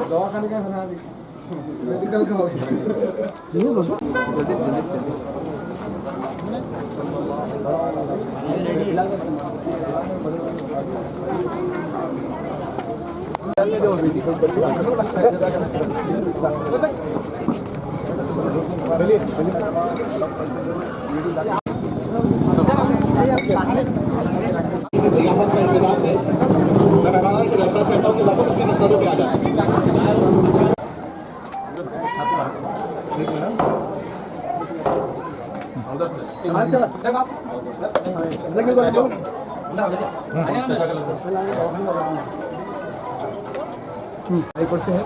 दवा खाने का बना दी मेडिकल का हो गया जल्दी एयरपोर्ट से है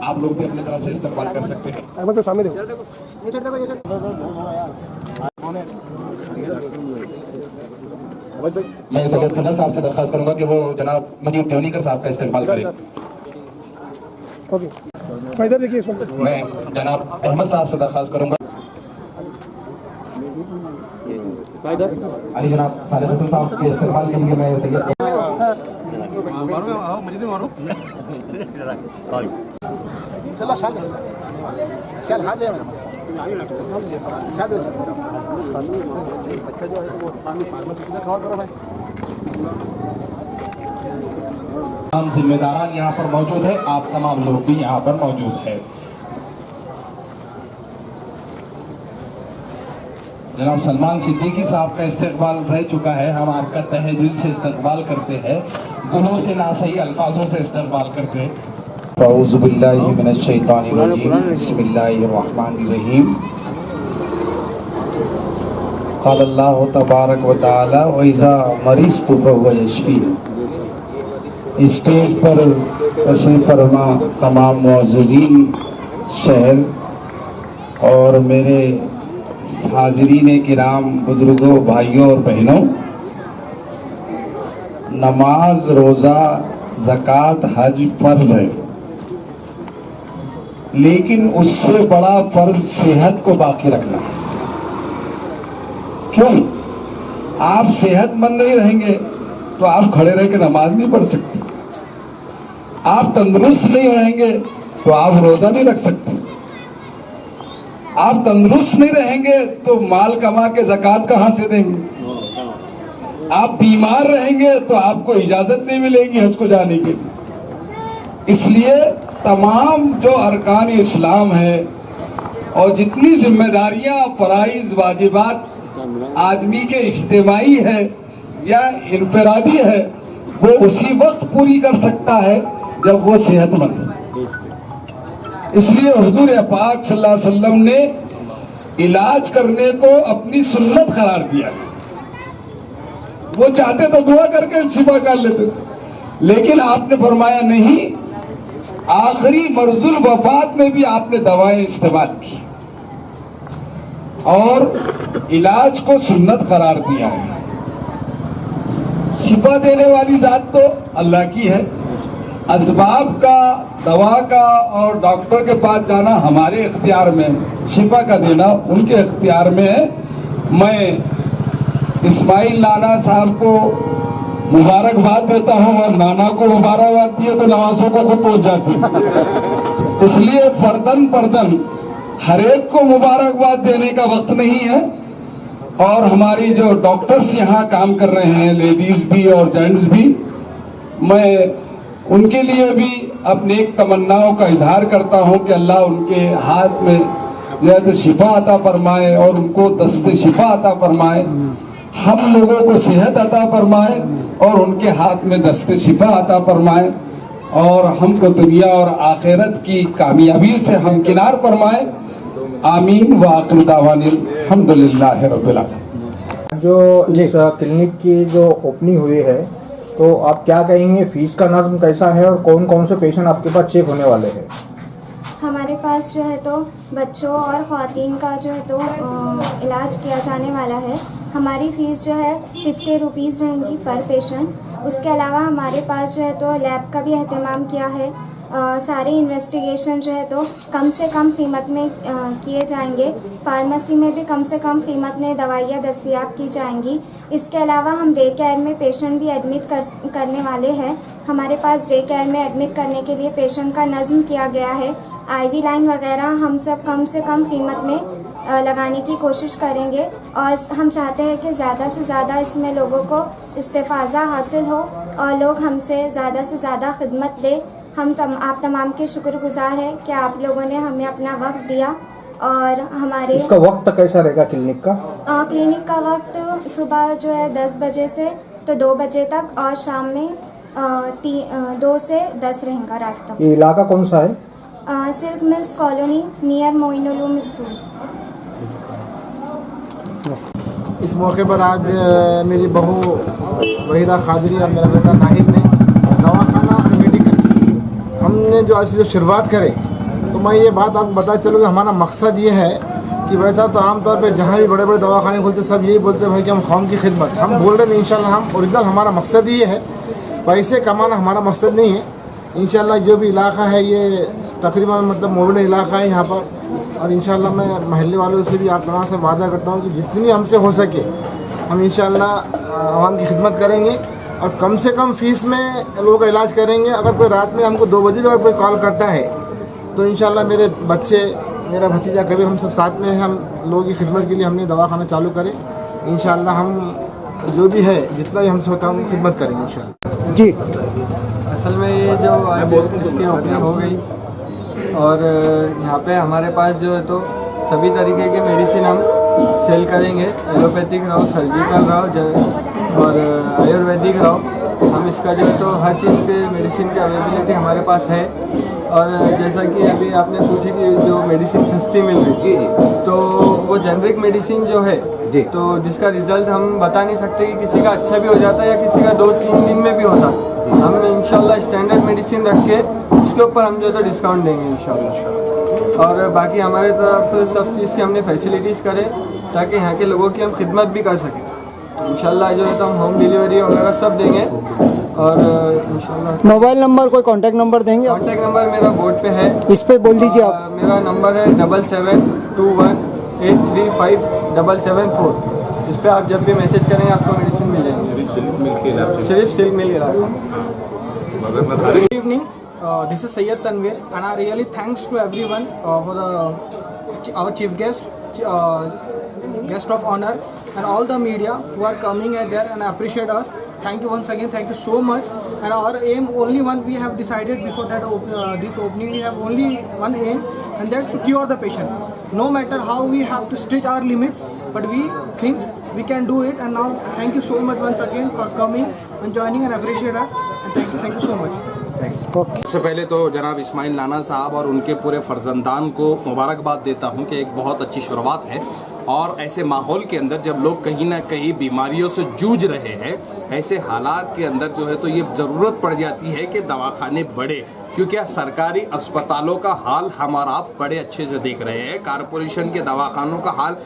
आप लोग भी अपनी तरफ से इस्तेमाल कर सकते हैं। अहमद तो सामने देखो मैं सैयद खदर साहब से दरख्वास्त करूंगा कि वो जनाब मजीद देवनीकर साहब का इस्तेमाल करें। ओके इधर देखिए इसमें मैं जनाब अहमद साहब से दरख्वास्त करूंगा। अली जनाब सालिद हसन साहब के इस्तेमाल करेंगे। मैं सैयद चलो शाद शाद हाथ ले शाद बच्चा जो है वो फार्मेसी किधर कवर करो भाई। तमाम जिम्मेदारान यहाँ पर मौजूद है, आप तमाम लोग भी यहाँ पर मौजूद है। जनाब सलमान सिद्दीकी साहब का इस्तेमाल रह चुका है। हम आपका तहे दिल से इस्तेमाल करते हैं, गुलों से ना सही अल्फाजों से इस्तेमाल करते हैं। औज़ु बिल्लाहि मिनश शैतानिर रजीम, बिस्मिल्लाहिर रहमानिर रहीम। क़ाल अल्लाहु तबारक व तआला व इज़ा मरिज़तु फ़हुव यशफ़ीन। स्टेज पर तशरीफ़ फरमा तमाम मुअज़्ज़िज़ीन शहर और मेरे हाज़रीन किराम, बुज़ुर्गों, भाइयों और बहनों, नमाज, रोज़ा, ज़कात, हज फ़र्ज़ है, लेकिन उससे बड़ा फ़र्ज़ सेहत को बाकी रखना है। क्यों? आप सेहतमंद नहीं रहेंगे तो आप खड़े रह के नमाज नहीं पढ़ सकते। आप तंदुरुस्त नहीं रहेंगे तो आप रोज़ा नहीं रख सकते। आप तंदुरुस्त नहीं रहेंगे तो माल कमा के ज़कात कहाँ से देंगे। आप बीमार रहेंगे तो आपको इजाज़त नहीं मिलेगी हज को जाने के लिए। इसलिए तमाम जो अरकान इस्लाम है और जितनी जिम्मेदारियां, फ़राइज़, वाजिबात आदमी के इज्तिमाई है या इनफरादी है, वो उसी वक्त पूरी कर सकता है जब वो सेहतमंद है। इसलिए हुजूर पाक सल्लल्लाहु अलैहि वसल्लम ने इलाज करने को अपनी सुन्नत करार दिया। वो चाहते तो दुआ करके शिफा कर लेते थे, लेकिन आपने फरमाया नहीं, आखिरी मर्जुल वफात में भी आपने दवाएं इस्तेमाल की और इलाज को सुन्नत करार दिया है। शिफा देने वाली जात तो अल्लाह की है। असबाब का, दवा का और डॉक्टर के पास जाना हमारे इख्तियार में, शिफा का देना उनके इख्तियार में है। मैं इस्माइल नाना साहब को मुबारकबाद देता हूँ और नाना को मुबारकबाद दिए तो नवाजों को खुद पहुँच जाती है। इसलिए फर्दन फर्दन हर एक को मुबारकबाद देने का वक्त नहीं है। और हमारी जो डॉक्टर्स यहाँ काम कर रहे हैं, लेडीज़ भी और जेंट्स भी, मैं उनके लिए भी अपने एक तमन्नाओं का इजहार करता हूँ कि अल्लाह उनके हाथ में जो है तो शिफा अता फरमाए और उनको दस्ते शिफा अता फरमाए, हम लोगों को सेहत अता फरमाए और उनके हाथ में दस्ते शिफा अता फरमाए और हमको दुनिया और आखिरत की कामयाबी से हमकिनार फरमाए। आमीन व आखिर दावानिल हम्दुलिल्लाहि रब्बिल आलमीन। जो इस क्लिनिक की जो ओपनिंग हुई है, तो आप क्या कहेंगे, फीस का नज़म कैसा है और कौन कौन से पेशेंट आपके पास चेक होने वाले हैं? हमारे पास जो है तो बच्चों और ख़वातीन का जो है तो इलाज किया जाने वाला है। हमारी फ़ीस जो है 50 रुपीज़ रहेंगी पर पेशेंट। उसके अलावा हमारे पास जो है तो लैब का भी अहतमाम किया है। सारे इन्वेस्टिगेशन जो है तो कम से कम कीमत में किए जाएंगे। फार्मेसी में भी कम से कम कीमत में दवाइयाँ दस्तयाब की जाएंगी। इसके अलावा हम डे केयर में पेशेंट भी एडमिट करने वाले हैं। हमारे पास डे केयर में एडमिट करने के लिए पेशेंट का नज़्म किया गया है। IV लाइन वगैरह हम सब कम से कम कीमत में लगाने की कोशिश करेंगे और हम चाहते हैं कि ज़्यादा से ज़्यादा इसमें लोगों को इस्तेफ़ाज़ा हासिल हो और लोग हमसे ज़्यादा से ज़्यादा खिदमत दें। आप तमाम के शुक्रगुजार हैं कि आप लोगों ने हमें अपना वक्त दिया। और हमारे इसका वक्त कैसा रहेगा क्लिनिक का? क्लिनिक का वक्त सुबह जो है 10 बजे से तो 2 बजे तक और शाम में 2 से 10 रहेगा रात तक। ये इलाका कौन सा है? Silk mills colony near Moinul school. इस मौके पर आज मेरी बहू वहीदा खादरी और मेरा बेटा नाहिद ने दवाखाना मेडिकल हमने जो आज की जो शुरुआत करे, तो मैं ये बात आपको बता चलूँ कि हमारा मकसद ये है कि वैसा तो आमतौर पे जहाँ भी बड़े बड़े दवाखाने खुलते सब यही बोलते हैं भाई कि हम कौम की खिदमत। हम बोल रहे हैं इंशाल्लाह, हम ओरिजिनल हमारा मकसद ये है, पैसे कमाना हमारा मकसद नहीं है। इंशाल्लाह जो भी इलाका है ये तकरीबन मतलब मोमिन इलाका है यहाँ पर, और इंशाल्लाह मैं महल्ले वालों से भी आप तमाम से वादा करता हूँ कि जितनी हमसे हो सके हम इंशाल्लाह आवाम की खिदमत करेंगे और कम से कम फ़ीस में लोगों का इलाज करेंगे। अगर कोई रात में हमको 2 बजे भी अगर कोई कॉल करता है तो इंशाल्लाह मेरे बच्चे, मेरा भतीजा कबीर, हम सब साथ में हैं। हम लोगों की खिदमत के लिए हमने दवाखाना चालू करें। इंशाल्लाह हम जो भी है जितना भी हमसे होता है हम खिदमत करेंगे इंशाल्लाह जी। असल में ये जो आज इसकी ओपनिंग हो गई और यहाँ पे हमारे पास जो है तो सभी तरीके के मेडिसिन हम सेल करेंगे। एलोपैथिक रहो, सर्जिकल रहो और आयुर्वेदिक रहो। हम इसका जो है तो हर चीज़ के मेडिसिन की अवेलेबिलिटी हमारे पास है। और जैसा कि अभी आपने पूछी कि जो मेडिसिन सस्ती मिल रही है, तो वो जेनरिक मेडिसिन जो है तो जिसका रिज़ल्ट हम बता नहीं सकते कि किसी का अच्छा भी हो जाता है या किसी का 2-3 दिन में भी होता है। हम इंशाल्लाह स्टैंडर्ड मेडिसिन रख के उसके ऊपर हम जो तो डिस्काउंट देंगे इंशाल्लाह। और बाकी हमारे तरफ सब चीज़ की हमने फैसिलिटीज़ करें ताकि यहाँ के लोगों की हम खिदमत भी कर सकें। तो इंशाल्लाह जो है तो हम होम डिलीवरी वगैरह सब देंगे। और इंशाल्लाह मोबाइल नंबर, कोई कांटेक्ट नंबर देंगे? कांटेक्ट नंबर मेरा बोर्ड पे है, इस पे बोल दीजिए आप। मेरा नंबर है 7721835774। इस पे आप जब भी मैसेज करेंगे आपको मेडिसिन मिल जाएगी। सिर्फ सिल्क मिल के Good evening. This is Sayyid Tanvir, and I really thanks to everyone for our chief guest, guest of honor, and all the media who are coming and there and appreciate us. Thank you once again. Thank you so much. And our aim, only one we have decided before that this opening, we have only one aim, and that's to cure the patient. No matter how we have to stretch our limits, but we think we can do it. And now, thank you so much once again for coming and joining and appreciate us. And thank you so much. सबसे पहले तो जनाब इस्माइल नाना साहब और उनके पूरे फर्जंदान को मुबारकबाद देता हूं कि एक बहुत अच्छी शुरुआत है। और ऐसे माहौल के अंदर जब लोग कहीं ना कहीं बीमारियों से जूझ रहे हैं, ऐसे हालात के अंदर जो है तो ये ज़रूरत पड़ जाती है कि दवाखाने बढ़े, क्योंकि सरकारी अस्पतालों का हाल हमारा आप बड़े अच्छे से देख रहे हैं। कारपोरेशन के दवाखानों का हाल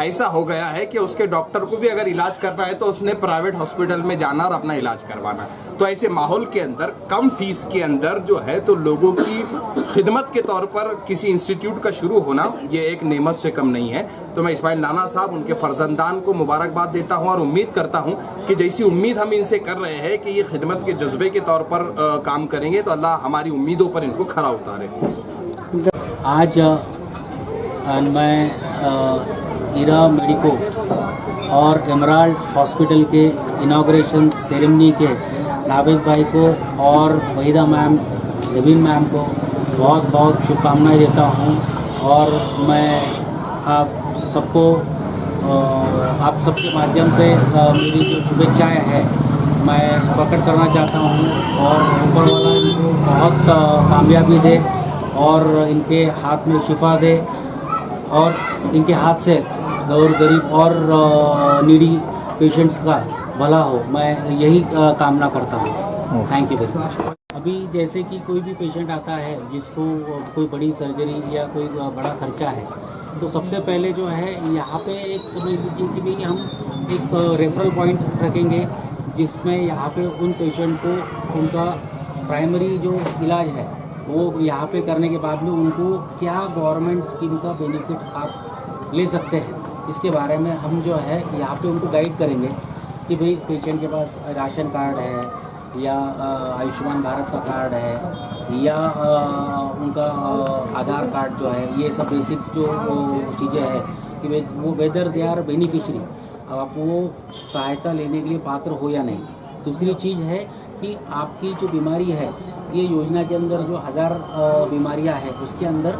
ऐसा हो गया है कि उसके डॉक्टर को भी अगर इलाज करना है तो उसने प्राइवेट हॉस्पिटल में जाना और अपना इलाज करवाना। तो ऐसे माहौल के अंदर कम फीस के अंदर जो है तो लोगों की खिदमत के तौर पर किसी इंस्टीट्यूट का शुरू होना ये एक नेमत से कम नहीं है। तो मैं इस्माइल नाना साहब, उनके फर्जंदान को मुबारकबाद देता हूँ और उम्मीद करता हूँ कि जैसी उम्मीद हम इनसे कर रहे हैं कि ये खिदमत के जज्बे के तौर पर काम करेंगे तो अल्लाह हमारी उम्मीदों पर इनको खरा उतारे। आज मैं ईरा मेडिको और एमराल्ड हॉस्पिटल के इनाग्रेशन सेरेमनी के नावेद भाई को और वहीदा मैम, जबीन मैम को बहुत बहुत शुभकामनाएं देता हूं। और मैं आप सबके माध्यम से मेरी जो शुभेच्छाएँ हैं मैं प्रकट करना चाहता हूं। और ऊपर वाला इनको बहुत कामयाबी दे और इनके हाथ में शिफा दे और इनके हाथ से गरीब और नीडी पेशेंट्स का भला हो, मैं यही कामना करता हूँ। Thank you very much. अभी जैसे कि कोई भी पेशेंट आता है जिसको कोई बड़ी सर्जरी या कोई बड़ा खर्चा है, तो सबसे पहले जो है यहाँ पे एक समझ लीजिए कि भाई हम एक रेफरल पॉइंट रखेंगे, जिसमें यहाँ पे उन पेशेंट को उनका प्राइमरी जो इलाज है वो यहाँ पे करने के बाद में उनको क्या गवर्नमेंट स्कीम का बेनिफिट आप ले सकते हैं, इसके बारे में हम जो है यहाँ पे उनको गाइड करेंगे कि भाई पेशेंट के पास राशन कार्ड है या आयुष्मान भारत का कार्ड है या उनका आधार कार्ड जो है, ये सब बेसिक जो चीज़ें हैं कि भाई वो वेदर दे आर बेनिफिशरी, आप वो सहायता लेने के लिए पात्र हो या नहीं। दूसरी चीज़ है कि आपकी जो बीमारी है, ये योजना के अंदर जो 1000 बीमारियां हैं उसके अंदर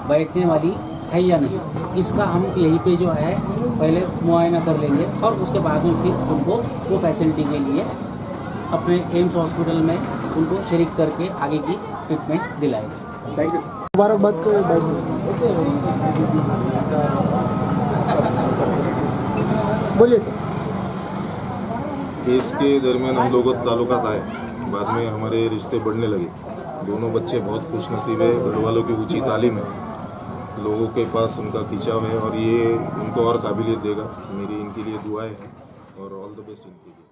बैठने वाली है या नहीं, इसका हम यहीं पे जो है पहले मुआयना कर लेंगे और उसके बाद में फिर उनको वो फैसिलिटी के लिए अपने एम्स हॉस्पिटल में उनको शरीक करके आगे की ट्रीटमेंट दिलाएंगे। Thank you. मुबारकबाद बोलिए सर। केस के दरमियान हम लोग ताल्लुकात आए, बाद में हमारे रिश्ते बढ़ने लगे। दोनों बच्चे बहुत खुशनसीब है, घर वालों की ऊंची तालीम है, लोगों के पास उनका खिंचाव है और ये इनको और काबिलियत देगा। मेरी इनके लिए दुआएं हैं और ऑल द बेस्ट इनके लिए।